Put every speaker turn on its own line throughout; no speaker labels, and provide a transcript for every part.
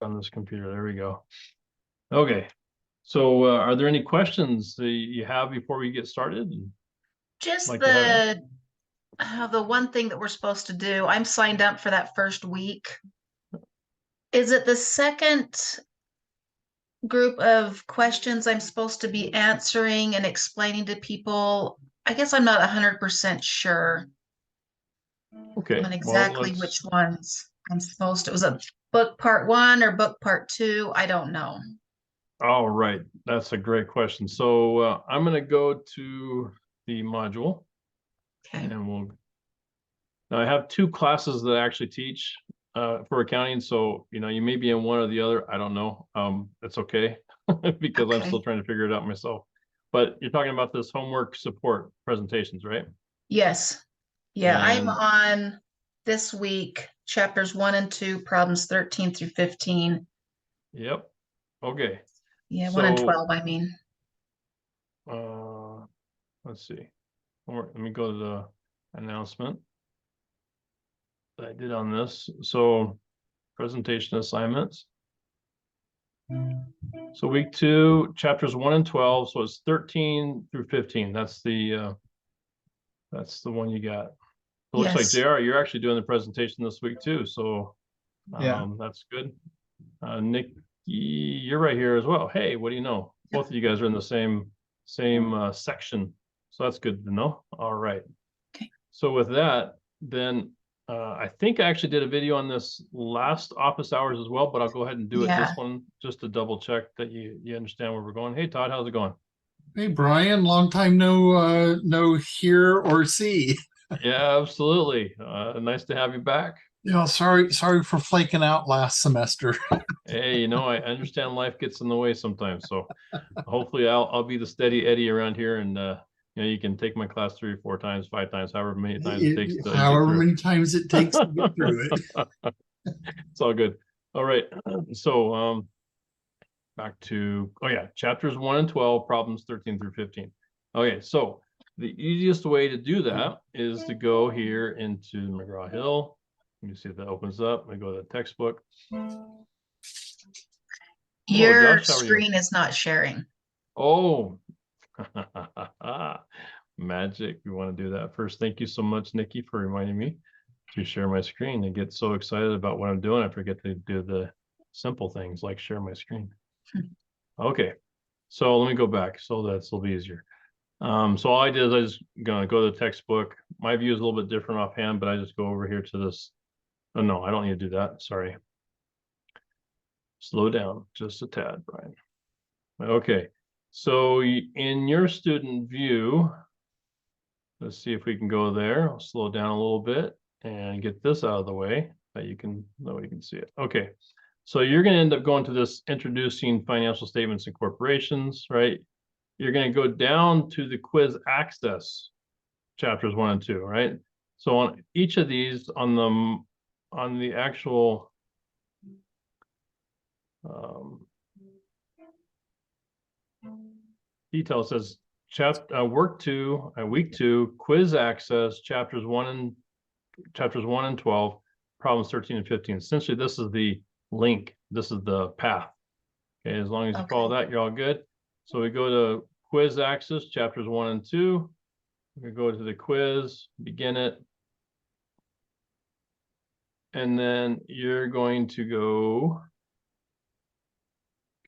on this computer. There we go. Okay. So are there any questions that you have before we get started?
Just
Like
the one thing that we're supposed to do. I'm signed up for that first week. Is it the second group of questions I'm supposed to be answering and explaining to people? I guess I'm not 100% sure
Okay.
on
Well,
exactly which ones I'm supposed to. Was it book part 1 or book part 2? I don't know.
all right. That's a great question. So I'm going to go to the module.
Okay.
And now I have 2 classes that I actually teach for accounting. So, you may be in one or the other. I don't know. It's okay because I'm still trying to figure it out myself. But you're talking about this homework support presentations, right?
Yes. Yeah, I'm
And
on this week, chapters 1 and 2, problems 13 through 15.
yep. Okay.
Yeah, 1 and
So
12, I mean.
let's see. Let me go to the announcement that I did on this. So presentation assignments. So week 2, chapters 1 and 12. So it's 13 through 15. That's the one you got. It looks like
Yes.
JR, you're actually doing the presentation this week too. So
Yeah.
that's good. Nick, you're right here as well. Hey, what do you know? Both of you guys are in the same section. So that's good to know. All right.
Okay.
So with that, then I think I actually did a video on this last office hours as well, but I'll go ahead and do it this one just to double check that you understand where we're going. Hey, Todd, how's it going?
Hey, Brian, long time no hear or see.
Yeah, absolutely. Nice to have you back.
Sorry for flaking out last semester.
Hey, I understand life gets in the way sometimes. So hopefully I'll be the steady Eddie around here, and you can take my class 3 or 4 times, 5 times, however many times it takes to
However many times it takes to get through it.
It's all good. All right. So back to chapters 1 and 12, problems 13 through 15. Okay, so the easiest way to do that is to go here into McGraw-Hill. Let me see if that opens up. I go to the textbook.
Your screen is not sharing.
Oh, magic. We want to do that first. Thank you so much, Nikki, for reminding me to share my screen. I get so excited about what I'm doing, I forget to do the simple things like share my screen. Okay, so let me go back so that'll be easier. So all I did is I just gonna go to the textbook. My view is a little bit different offhand, but I just go over here to this. Oh no, I don't need to do that. Sorry. Slow down just a tad, Brian. Okay, so in your student view, let's see if we can go there. I'll slow down a little bit and get this out of the way that nobody can see it. Okay, so you're going to end up going to this introducing financial statements and corporations, right? You're going to go down to the quiz access chapters 1 and 2, right? So on each of these, on the actual detail says week 2 quiz access chapters 1 and 12, problems 13 and 15. Essentially, this is the link. This is the path. Okay, as long as you follow that, you're all good. So we go to quiz access chapters 1 and 2. We go to the quiz, begin it. And then you're going to go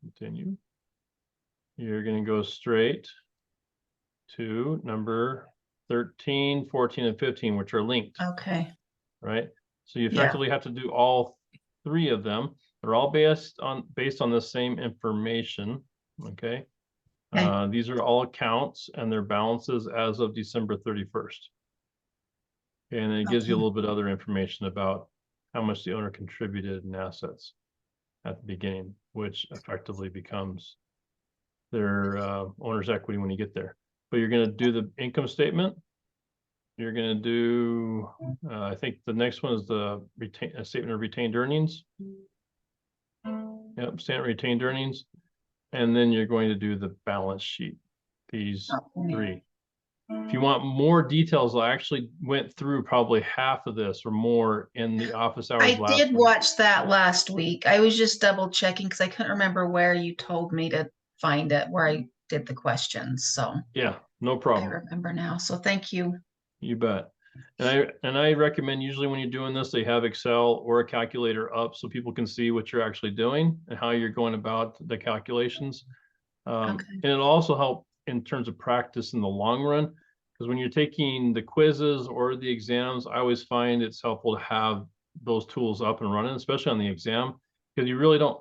continue. You're going to go straight to number 13, 14, and 15, which are linked.
Okay.
Right. So you effectively have to do all 3 of them. They're all based on the same information. Okay. These are all accounts and their balances as of December 31st. And it gives you a little bit of other information about how much the owner contributed in assets at the beginning, which effectively becomes their owner's equity when you get there. But you're going to do the income statement. You're going to do, I think the next one is the statement of retained earnings. Yep, statement of retained earnings. And then you're going to do the balance sheet, these 3. If you want more details, I actually went through probably half of this or more in the office hours
I
last
did
week.
watch that last week. I was just double checking because I couldn't remember where you told me to find it, where I did the questions. So
Yeah, no
I
problem.
remember now. So thank you.
You bet. And I recommend usually when you're doing this, they have Excel or a calculator up so people can see what you're actually doing and how you're going about the calculations.
Okay.
And it'll also help in terms of practice in the long run. Because when you're taking the quizzes or the exams, I always find it's helpful to have those tools up and running, especially on the exam, because you really don't,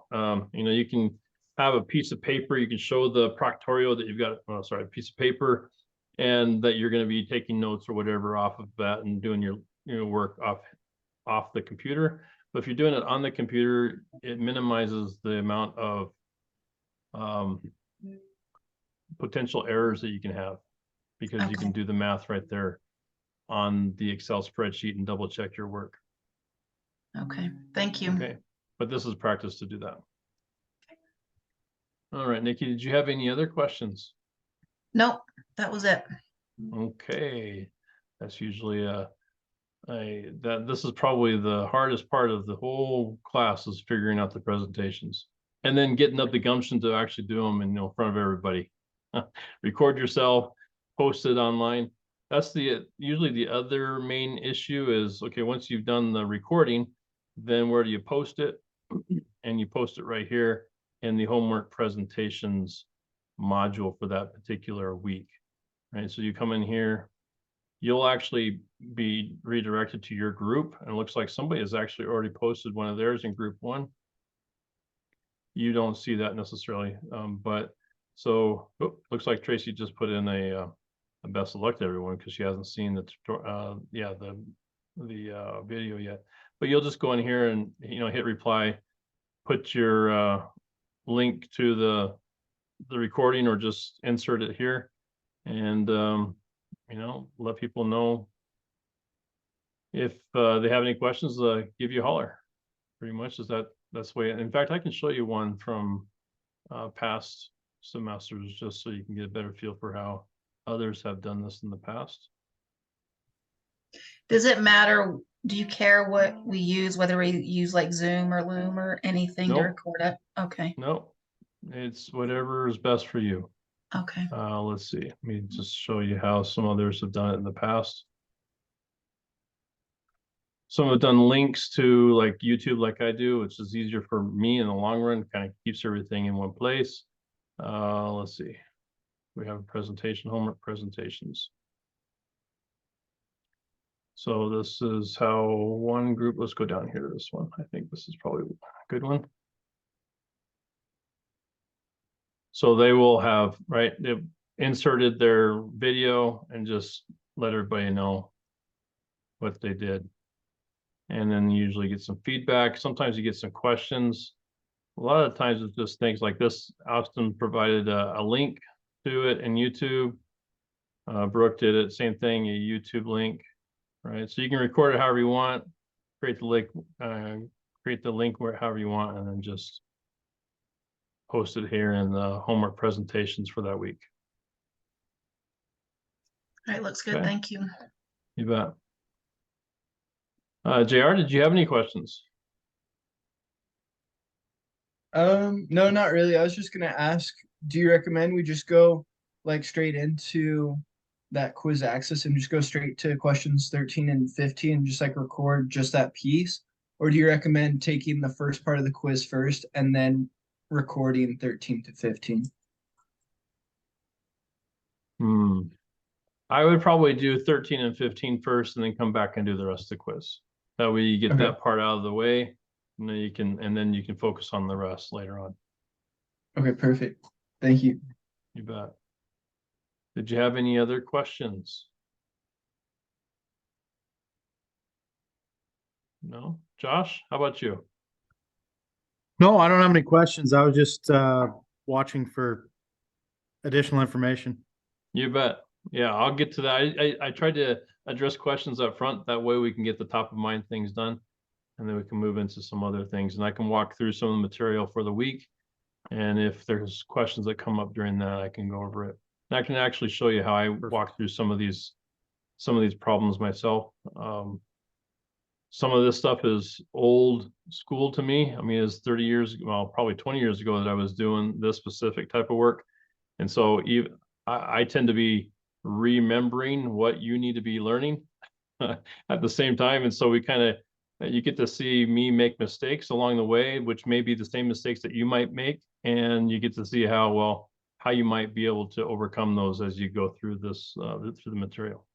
you can have a piece of paper, you can show the proctorio that you've got, a piece of paper, and that you're going to be taking notes or whatever off of that and doing your work off the computer. But if you're doing it on the computer, it minimizes the amount of potential errors that you can have because you can do the math right there on the Excel spreadsheet and double check your work.
Okay. Thank you.
Okay. But this is practice to do that. All right, Nikki, did you have any other questions?
Nope, that was it.
Okay. That's usually this is probably the hardest part of the whole class is figuring out the presentations and then getting up the gumption to actually do them in front of everybody. Record yourself, post it online. That's usually the other main issue is, okay, once you've done the recording, then where do you post it? And you post it right here in the homework presentations module for that particular week, right? So you come in here, you'll actually be redirected to your group. And it looks like somebody has actually already posted one of theirs in group 1. You don't see that necessarily, but so looks like Tracy just put in a best of luck to everyone because she hasn't seen the video yet. But you'll just go in here and hit reply, put your link to the recording or just insert it here, and let people know if they have any questions. Give you a holler. Pretty much that's the way. In fact, I can show you one from past semesters just so you can get a better feel for how others have done this in the past.
Does it matter? Do you care what we use, whether we use like Zoom or Loom or anything to record it? Okay.
No, it's whatever is best for you.
Okay.
Let's see. Let me just show you how some others have done it in the past. Some have done links to like YouTube, like I do, which is easier for me in the long run, kind of keeps everything in one place. Let's see. We have a presentation, homework presentations. So this is how one group, let's go down here to this one. I think this is probably a good one. So they will have, right, they've inserted their video and just let everybody know what they did. And then you usually get some feedback. Sometimes you get some questions. A lot of times it's just things like this. Austin provided a link to it in YouTube. Brooke did it, same thing, a YouTube link, right? So you can record it however you want, create the link however you want, and then just post it here in the homework presentations for that week.
All right, looks good.
Okay.
Thank you.
You bet. JR, did you have any questions?
No, not really. I was just gonna ask, do you recommend we just go like straight into that quiz access and just go straight to questions 13 and 15 and just like record just that piece? Or do you recommend taking the first part of the quiz first and then recording 13 to 15?
I would probably do 13 and 15 first and then come back and do the rest of the quiz. That way you get that part out of the way, and then you can focus on the rest later on.
Okay, perfect. Thank you.
You bet. Did you have any other questions? No? Josh, how about you?
No, I don't have any questions. I was just watching for additional information.
You bet. Yeah, I'll get to that. I tried to address questions up front. That way we can get the top of mind things done, and then we can move into some other things. And I can walk through some of the material for the week. And if there's questions that come up during that, I can go over it. And I can actually show you how I walk through some of these problems myself. Some of this stuff is old school to me. I mean, it's 30 years, well, probably 20 years ago that I was doing this specific type of work. And so I tend to be remembering what you need to be learning at the same time. And so we kind of, you get to see me make mistakes along the way, which may be the same mistakes that you might make. And you get to see how you might be able to overcome those as you go through this, through the material.